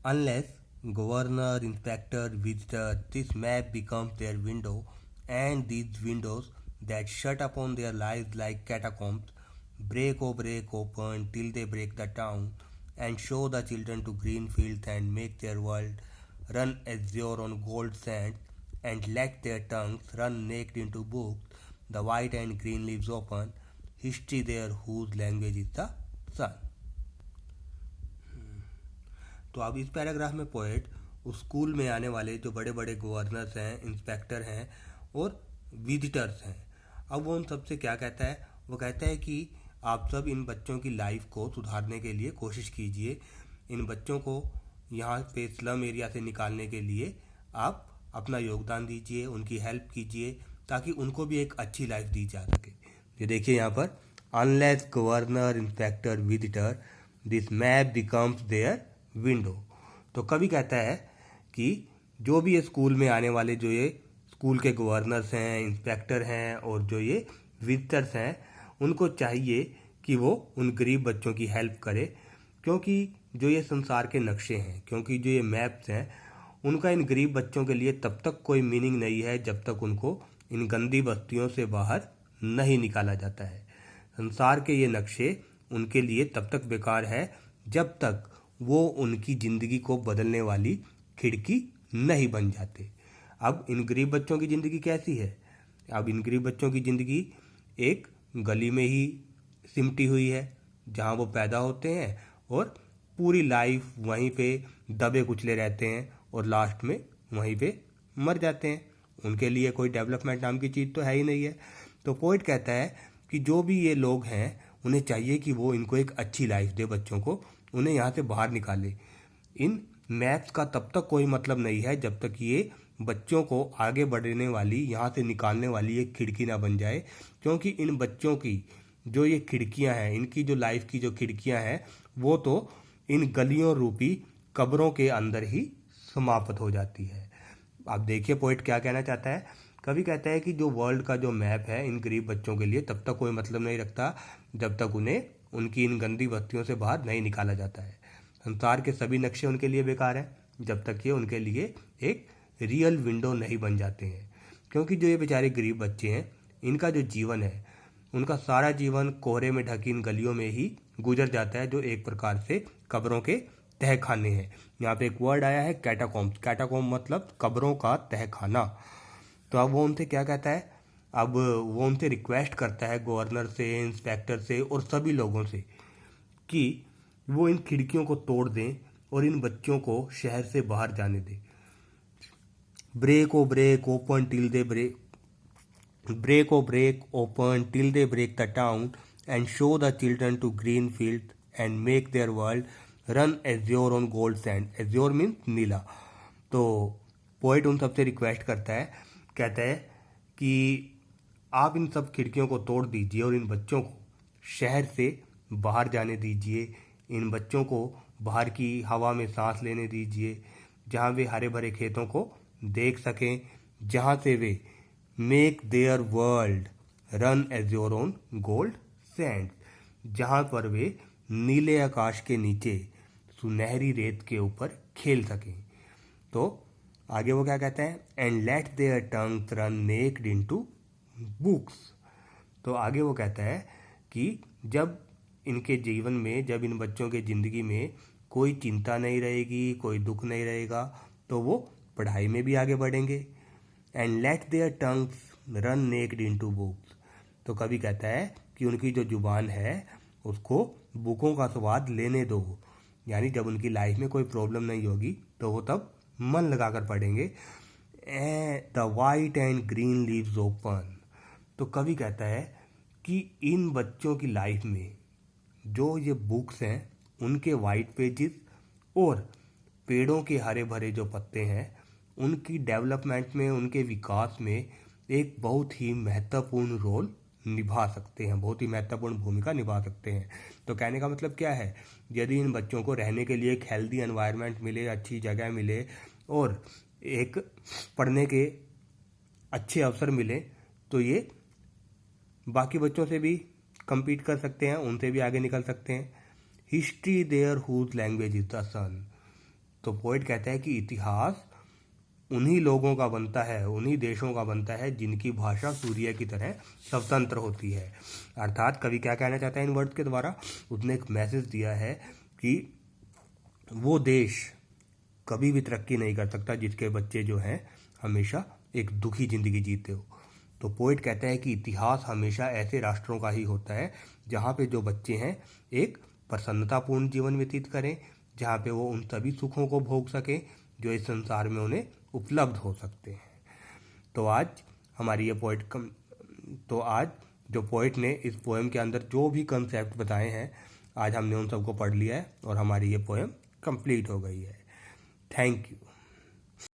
Unless governor, inspector, visitor, this map becomes their window, and these windows that shut upon their lives like catacombs break open till they break the town and show the children to green fields and make their world run azure on gold sands and let their tongues run naked into books, the white and green leaves open, history there whose language is the sun. तो अब इस paragraph में poet उस school में आने वाले जो बड़े बड़े गवर्नर्स हैं, इंस्पेक्टर हैं और विजिटर्स हैं, अब वो उन सबसे क्या कहता है? वो कहता है कि आप सब इन बच्चों की लाइफ को सुधारने के लिए कोशिश कीजिए। इन बच्चों को यहाँ पे स्लम एरिया से निकालने के लिए आप अपना योगदान दीजिए, उनकी हेल्प कीजिए ताकि उनको भी एक अच्छी लाइफ दी जा सके। ये देखिए यहाँ पर, unless governor, inspector, visitor, this map becomes their window. तो कवि कहता है कि जो भी ये स्कूल में आने वाले जो ये स्कूल के गवर्नर्स हैं, इंस्पेक्टर हैं और जो ये विजिटर्स हैं, उनको चाहिए कि वो उन गरीब बच्चों की हेल्प करे, क्योंकि जो ये संसार के नक्शे हैं, क्योंकि जो ये मैप्स हैं, उनका इन गरीब बच्चों के लिए तब तक कोई मीनिंग नहीं है जब तक उनको इन गंदी बस्तियों से बाहर नहीं निकाला जाता है। संसार के ये नक्शे उनके लिए तब तक बेकार है जब तक वो उनकी ज़िंदगी को बदलने वाली खिड़की नहीं बन जाते। अब इन गरीब बच्चों की ज़िंदगी कैसी है? अब इन गरीब बच्चों की ज़िंदगी एक गली में ही सिमटी हुई है जहाँ वो पैदा होते हैं और पूरी लाइफ वहीं पे दबे कुचले रहते हैं और लास्ट में वहीं पे मर जाते हैं। उनके लिए कोई डेवलपमेंट नाम की चीज़ तो है ही नहीं है। तो पोइट कहता है कि जो भी ये लोग हैं उन्हें चाहिए कि वो इनको एक अच्छी लाइफ दे, बच्चों को, उन्हें यहाँ से बाहर निकाले। इन मैप्स का तब तक कोई मतलब नहीं है जब तक ये बच्चों को आगे बढ़ने वाली, यहाँ से निकालने वाली एक खिड़की ना बन जाए, क्योंकि इन बच्चों की जो ये खिड़कियाँ हैं, इनकी जो लाइफ की जो खिड़कियाँ हैं, वो तो इन गलियों रूपी कब्रों के अंदर ही समाप्त हो जाती है। आप देखिए पोइट क्या कहना चाहता है। कवि कहता है कि जो वर्ल्ड का जो मैप है इन गरीब बच्चों के लिए तब तक कोई मतलब नहीं रखता जब तक उन्हें उनकी इन गंदी बस्तियों से बाहर नहीं निकाला जाता है। संसार के सभी नक्शे उनके लिए बेकार हैं जब तक ये उनके लिए एक रियल विंडो नहीं बन जाते हैं, क्योंकि जो ये बेचारे गरीब बच्चे हैं, इनका जो जीवन है, उनका सारा जीवन कोहरे में ढकी इन गलियों में ही गुजर जाता है, जो एक प्रकार से कब्रों के तहखाने हैं। यहाँ पे एक वर्ड आया है कैटाकॉम्ब। कैटाकॉम्ब मतलब कब्रों का तहखाना। तो अब वो उनसे क्या कहता है? अब वो उनसे रिक्वेस्ट करता है, गवर्नर से, इंस्पेक्टर से और सभी लोगों से, कि वो इन खिड़कियों को तोड़ दें और इन बच्चों को शहर से बाहर जाने दें। Break open till they break open till they break the town and show the children to green fields and make their world run azure on gold sand. Azure means नीला। तो पोइट उन सबसे रिक्वेस्ट करता है, कहता है कि आप इन सब खिड़कियों को तोड़ दीजिए और इन बच्चों को शहर से बाहर जाने दीजिए। इन बच्चों को बाहर की हवा में सांस लेने दीजिए, जहाँ वे हरे भरे खेतों को देख सकें, जहाँ से वे make their world run azure on gold sand, जहाँ पर वे नीले आकाश के नीचे सुनहरी रेत के ऊपर खेल सकें। तो आगे वो क्या कहता है? And let their tongues run naked into books. तो आगे वो कहता है कि जब इनके जीवन में, जब इन बच्चों के ज़िंदगी में कोई चिंता नहीं रहेगी, कोई दुख नहीं रहेगा, तो वो पढ़ाई में भी आगे बढ़ेंगे। And let their tongues run naked into books. तो कवि कहता है कि उनकी जो जुबान है उसको बुकों का स्वाद लेने दो, यानी जब उनकी लाइफ में कोई प्रॉब्लम नहीं होगी तो वो तब मन लगाकर पढ़ेंगे। The white and green leaves open. तो कवि कहता है कि इन बच्चों की लाइफ में जो ये बुक्स हैं, उनके वाइट पेजेस और पेड़ों के हरे भरे जो पत्ते हैं, उनकी डेवलपमेंट में, उनके विकास में एक बहुत ही महत्वपूर्ण रोल निभा सकते हैं, बहुत ही महत्वपूर्ण भूमिका निभा सकते हैं। तो कहने का मतलब क्या है? यदि इन बच्चों को रहने के लिए एक हेल्दी एनवायरनमेंट मिले, अच्छी जगह मिले और एक पढ़ने के अच्छे अवसर मिले, तो ये बाकी बच्चों से भी compete कर सकते हैं, उनसे भी आगे निकल सकते हैं। History their whose language is the sun. तो पोइट कहता है कि इतिहास उन्हीं लोगों का बनता है, उन्हीं देशों का बनता है जिनकी भाषा सूर्य की तरह स्वतंत्र होती है। अर्थात कवि क्या कहना चाहता है इन वर्ड्स के द्वारा? उसने एक मैसेज दिया है कि वो देश कभी भी तरक्की नहीं कर सकता जिसके बच्चे जो हैं हमेशा एक दुखी जिंदगी जीते हो। तो पोइट कहता है कि इतिहास हमेशा ऐसे राष्ट्रों का ही होता है जहाँ पे जो बच्चे हैं एक प्रसन्नतापूर्ण जीवन व्यतीत करें, जहाँ पे वो उन सभी सुखों को भोग सकें जो इस संसार में उन्हें उपलब्ध हो सकते हैं। तो आज हमारी ये तो आज जो पोइट ने इस पोएम के अंदर जो भी कंसेप्ट बताए हैं, आज हमने उन सबको पढ़ लिया है और हमारी ये पोएम कंप्लीट हो गई है। Thank you.